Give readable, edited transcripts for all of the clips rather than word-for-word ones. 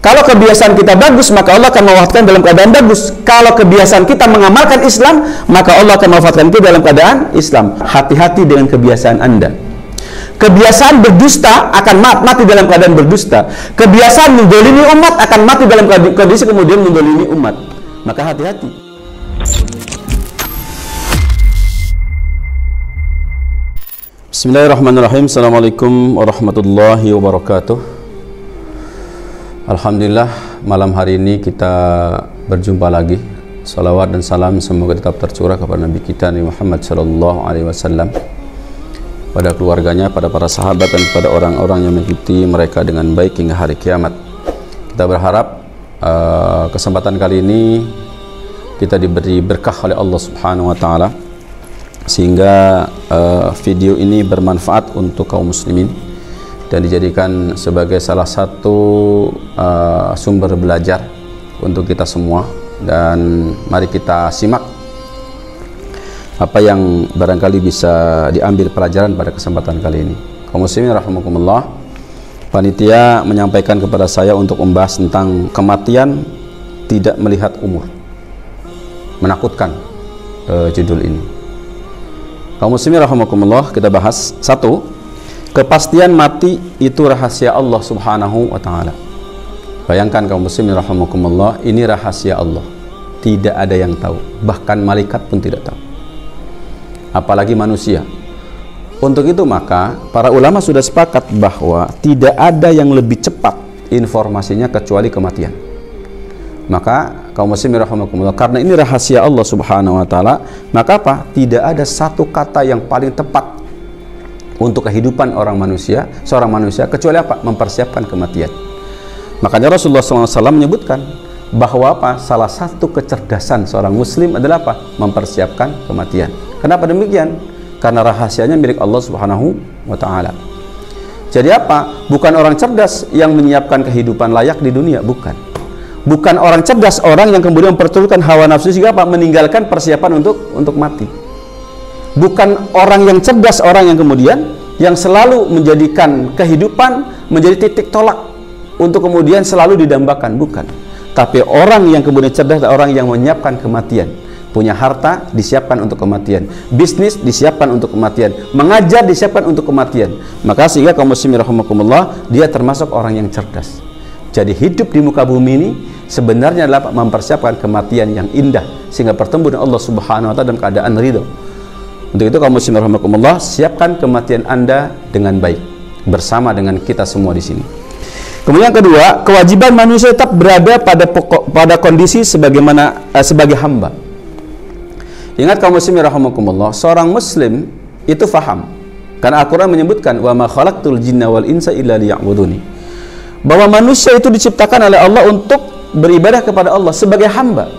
Kalau kebiasaan kita bagus, maka Allah akan mewafatkan dalam keadaan bagus. Kalau kebiasaan kita mengamalkan Islam, maka Allah akan mewafatkan kita dalam keadaan Islam. Hati-hati dengan kebiasaan Anda. Kebiasaan berdusta akan mati dalam keadaan berdusta. Kebiasaan mendolimi umat akan mati dalam kondisi kemudian mendolimi umat. Maka hati-hati. Bismillahirrahmanirrahim. Assalamualaikum warahmatullahi wabarakatuh. Alhamdulillah, malam hari ini kita berjumpa lagi. Salawat dan salam semoga tetap tercurah kepada Nabi kita Nabi Muhammad SAW, pada keluarganya, pada para sahabat, dan pada orang-orang yang mengikuti mereka dengan baik hingga hari kiamat. Kita berharap kesempatan kali ini kita diberi berkah oleh Allah Subhanahu wa Ta'ala, sehingga video ini bermanfaat untuk kaum muslimin dan dijadikan sebagai salah satu sumber belajar untuk kita semua. Dan mari kita simak apa yang barangkali bisa diambil pelajaran pada kesempatan kali ini. Kaum muslimin rahimakumullah, panitia menyampaikan kepada saya untuk membahas tentang kematian tidak melihat umur. Menakutkan judul ini. Kaum muslimin rahimakumullah, kita bahas. Satu, kepastian mati itu rahasia Allah Subhanahu wa Ta'ala. Bayangkan kaum muslimin rahimakumullah, ini rahasia Allah. Tidak ada yang tahu, bahkan malaikat pun tidak tahu, apalagi manusia. Untuk itu maka para ulama sudah sepakat bahwa tidak ada yang lebih cepat informasinya kecuali kematian. Maka kaum muslimin rahimakumullah, karena ini rahasia Allah Subhanahu wa Ta'ala, maka apa? Tidak ada satu kata yang paling tepat untuk kehidupan seorang manusia kecuali apa? Mempersiapkan kematian. Makanya Rasulullah SAW menyebutkan bahwa apa? Salah satu kecerdasan seorang muslim adalah apa? Mempersiapkan kematian. Kenapa demikian? Karena rahasianya milik Allah Subhanahu wa Ta'ala. Jadi apa? Bukan orang cerdas yang menyiapkan kehidupan layak di dunia, bukan. Bukan orang cerdas orang yang kemudian memperturutkan hawa nafsu sehingga apa? Meninggalkan persiapan untuk mati. Bukan orang yang cerdas orang yang kemudian yang selalu menjadikan kehidupan menjadi titik tolak untuk kemudian selalu didambakan, bukan. Tapi orang yang kemudian cerdas adalah orang yang menyiapkan kematian. Punya harta disiapkan untuk kematian, bisnis disiapkan untuk kematian, mengajar disiapkan untuk kematian. Maka sehingga kaum muslimin rahimakumullah, dia termasuk orang yang cerdas. Jadi hidup di muka bumi ini sebenarnya adalah mempersiapkan kematian yang indah sehingga bertemu dengan Allah Subhanahu wa Ta'ala dalam keadaan ridho. Untuk itu kaum muslimin rahimakumullah, siapkan kematian Anda dengan baik bersama dengan kita semua di sini. Kemudian yang kedua, kewajiban manusia tetap berada pada kondisi sebagai hamba. Ingat kaum muslimin rahimakumullah, seorang muslim itu faham. Karena Al-Qur'an menyebutkan wa ma khalaqtul jinna wal insa illa liya'buduni. Bahwa manusia itu diciptakan oleh Allah untuk beribadah kepada Allah sebagai hamba.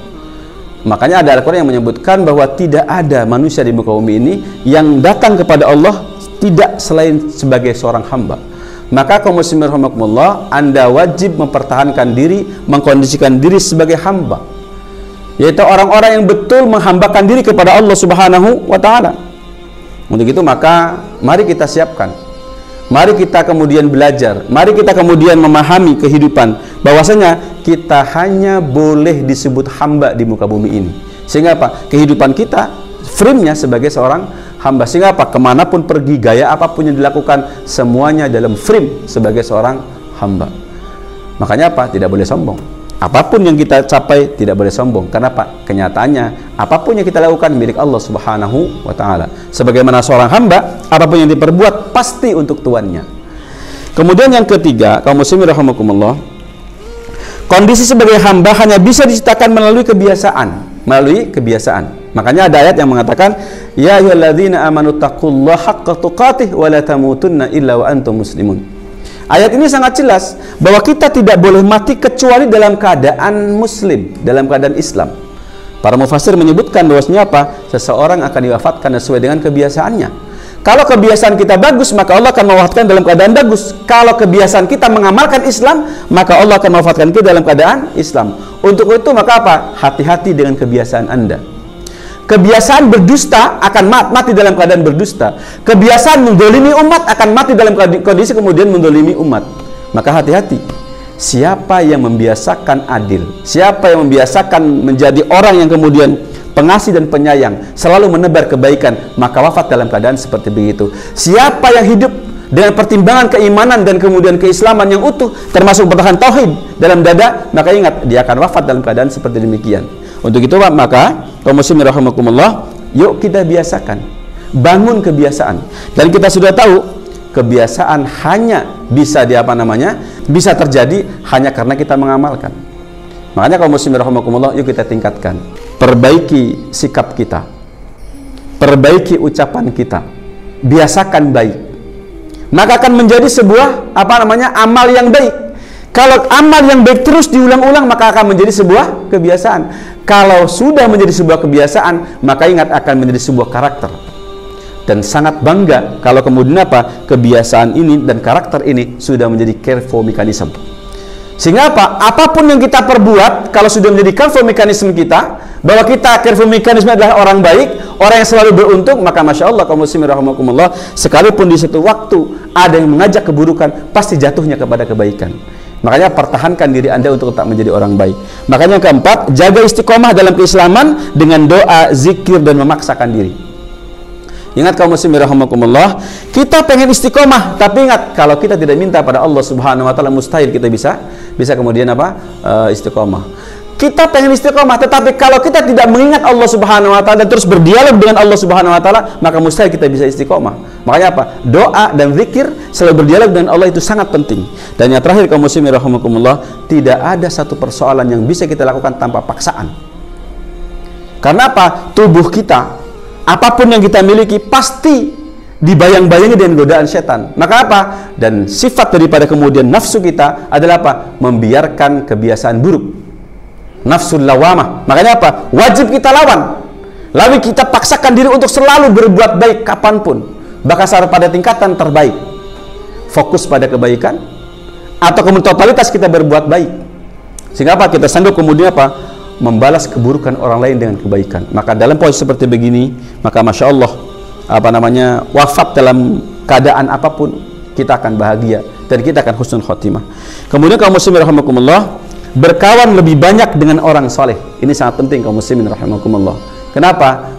Makanya ada Al-Quran yang menyebutkan bahwa tidak ada manusia di muka bumi ini yang datang kepada Allah tidak selain sebagai seorang hamba. Maka kaum muslimin rahimakumullah, Anda wajib mempertahankan diri, mengkondisikan diri sebagai hamba, yaitu orang-orang yang betul menghambakan diri kepada Allah Subhanahu wa Ta'ala. Untuk itu maka mari kita siapkan, mari kita kemudian belajar, mari kita kemudian memahami kehidupan bahwasanya kita hanya boleh disebut hamba di muka bumi ini. Sehingga apa? Kehidupan kita frame-nya sebagai seorang hamba. Sehingga apa? Kemanapun pergi, gaya apapun yang dilakukan, semuanya dalam frame sebagai seorang hamba. Makanya apa? Tidak boleh sombong. Apapun yang kita capai tidak boleh sombong. Kenapa? Kenyataannya apapun yang kita lakukan milik Allah Subhanahu wa Ta'ala. Sebagaimana seorang hamba, apapun yang diperbuat pasti untuk tuannya. Kemudian yang ketiga, kaum muslimin rahimakumullah, kondisi sebagai hamba hanya bisa diciptakan melalui kebiasaan. Makanya ada ayat yang mengatakan, ya ayyuhalladzina amanu taqullaha haqqa tuqatih wa la tamutunna illa wa antum muslimun. Ayat ini sangat jelas bahwa kita tidak boleh mati kecuali dalam keadaan muslim, dalam keadaan Islam. Para mufassir menyebutkan bahwasanya apa? Seseorang akan diwafatkan sesuai dengan kebiasaannya. Kalau kebiasaan kita bagus, maka Allah akan mewafatkan dalam keadaan bagus. Kalau kebiasaan kita mengamalkan Islam, maka Allah akan mewafatkan kita dalam keadaan Islam. Untuk itu maka apa? Hati-hati dengan kebiasaan Anda. Kebiasaan berdusta akan mati dalam keadaan berdusta. Kebiasaan mendolimi umat akan mati dalam kondisi kemudian mendolimi umat. Maka hati-hati. siapa yang membiasakan adil, siapa yang membiasakan menjadi orang yang kemudian pengasih dan penyayang, selalu menebar kebaikan, maka wafat dalam keadaan seperti begitu. Siapa yang hidup dengan pertimbangan keimanan dan kemudian keislaman yang utuh, termasuk bertahan tauhid dalam dada, maka ingat, dia akan wafat dalam keadaan seperti demikian. Untuk itu maka kaum muslimin rahimakumullah, yuk kita biasakan, bangun kebiasaan. Dan kita sudah tahu kebiasaan hanya bisa bisa terjadi hanya karena kita mengamalkan. Makanya kaum muslimin rahimakumullah, yuk kita tingkatkan, perbaiki sikap kita, perbaiki ucapan kita, biasakan baik, maka akan menjadi sebuah amal yang baik. Kalau amal yang baik terus diulang-ulang, maka akan menjadi sebuah kebiasaan. Kalau sudah menjadi sebuah kebiasaan, maka ingat, akan menjadi sebuah karakter. Dan sangat bangga kalau kemudian kebiasaan ini dan karakter ini sudah menjadi careful mechanism. Sehingga apapun yang kita perbuat, kalau sudah menjadi careful mechanism kita, bahwa kita careful mechanism adalah orang baik, orang yang selalu beruntung, maka masya Allah kaum muslimin rahimakumullah, sekalipun di satu waktu ada yang mengajak keburukan, pasti jatuhnya kepada kebaikan. Makanya pertahankan diri Anda untuk tetap menjadi orang baik. Makanya yang keempat, jaga istiqomah dalam keislaman dengan doa, zikir, dan memaksakan diri. Ingat kaum muslimin rahimakumullah, kita pengen istiqomah, tapi ingat, kalau kita tidak minta pada Allah Subhanahu wa taala, mustahil kita bisa kemudian istiqomah. Kita pengen istiqomah, tetapi kalau kita tidak mengingat Allah Subhanahu wa taala dan terus berdialog dengan Allah Subhanahu wa taala, maka mustahil kita bisa istiqomah. Makanya doa dan zikir selalu berdialog dengan Allah itu sangat penting. Dan yang terakhir kaum muslimin rahimakumullah, tidak ada satu persoalan yang bisa kita lakukan tanpa paksaan. Karena tubuh kita, apapun yang kita miliki pasti dibayang-bayangi dengan godaan setan. Maka dan sifat daripada kemudian nafsu kita adalah membiarkan kebiasaan buruk, nafsul lawamah. Makanya wajib kita lawan, lalu kita paksakan diri untuk selalu berbuat baik kapanpun, bahkan sampai pada tingkatan terbaik. Fokus pada kebaikan, atau kemudian totalitas kita berbuat baik, sehingga kita sanggup kemudian membalas keburukan orang lain dengan kebaikan. Maka dalam posisi seperti begini, maka masya Allah wafat dalam keadaan apapun, kita akan bahagia dan kita akan husnul khotimah. Kemudian kaum muslimin rahimakumullah, berkawan lebih banyak dengan orang soleh. Ini sangat penting kaum muslimin rahimakumullah. Kenapa?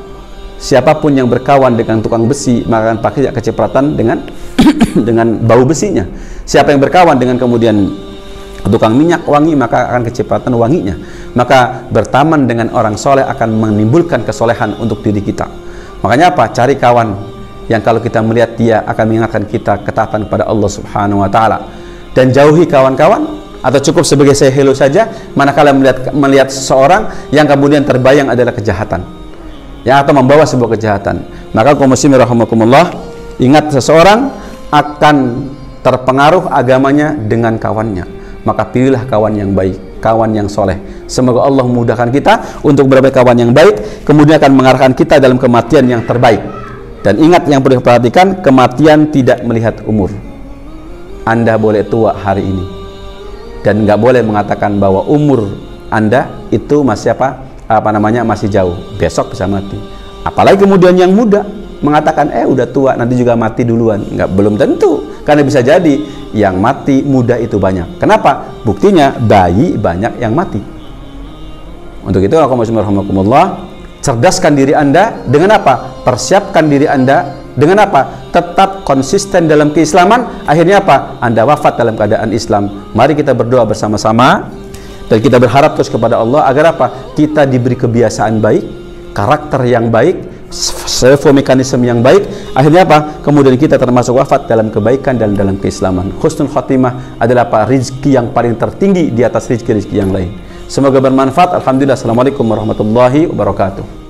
Siapapun yang berkawan dengan tukang besi, maka akan pakai kecipratan dengan bau besinya. Siapa yang berkawan dengan kemudian tukang minyak wangi, maka akan kecipratan wanginya. Maka berteman dengan orang soleh akan menimbulkan kesolehan untuk diri kita. Makanya cari kawan yang kalau kita melihat dia akan mengingatkan kita ketaatan kepada Allah Subhanahu wa taala. Dan jauhi kawan-kawan, atau cukup sebagai say hello saja manakala melihat seseorang yang kemudian terbayang adalah kejahatan, atau membawa sebuah kejahatan. Maka kaum muslimin rahimakumullah, ingat, seseorang akan terpengaruh agamanya dengan kawannya. Maka pilihlah kawan yang baik, kawan yang soleh. Semoga Allah memudahkan kita untuk berbaik kawan yang baik, kemudian akan mengarahkan kita dalam kematian yang terbaik. Dan ingat, yang perlu diperhatikan, kematian tidak melihat umur. Anda boleh tua hari ini, dan nggak boleh mengatakan bahwa umur Anda itu masih masih jauh, besok bisa mati. Apalagi kemudian yang muda mengatakan udah tua, nanti juga mati duluan. Belum tentu, karena bisa jadi yang mati muda itu banyak. Kenapa? Buktinya bayi banyak yang mati. Untuk itu kaum muslimin rahimakumullah, cerdaskan diri Anda dengan persiapkan diri Anda dengan tetap konsisten dalam keislaman. Akhirnya Anda wafat dalam keadaan Islam. Mari kita berdoa bersama-sama dan kita berharap terus kepada Allah agar kita diberi kebiasaan baik, karakter yang baik, mekanisme yang baik. Akhirnya kemudian kita termasuk wafat dalam kebaikan dan dalam keislaman. Husnul khotimah adalah rizki yang paling tertinggi di atas rizki-rizki yang lain. Semoga bermanfaat. Alhamdulillah. Assalamualaikum warahmatullahi wabarakatuh.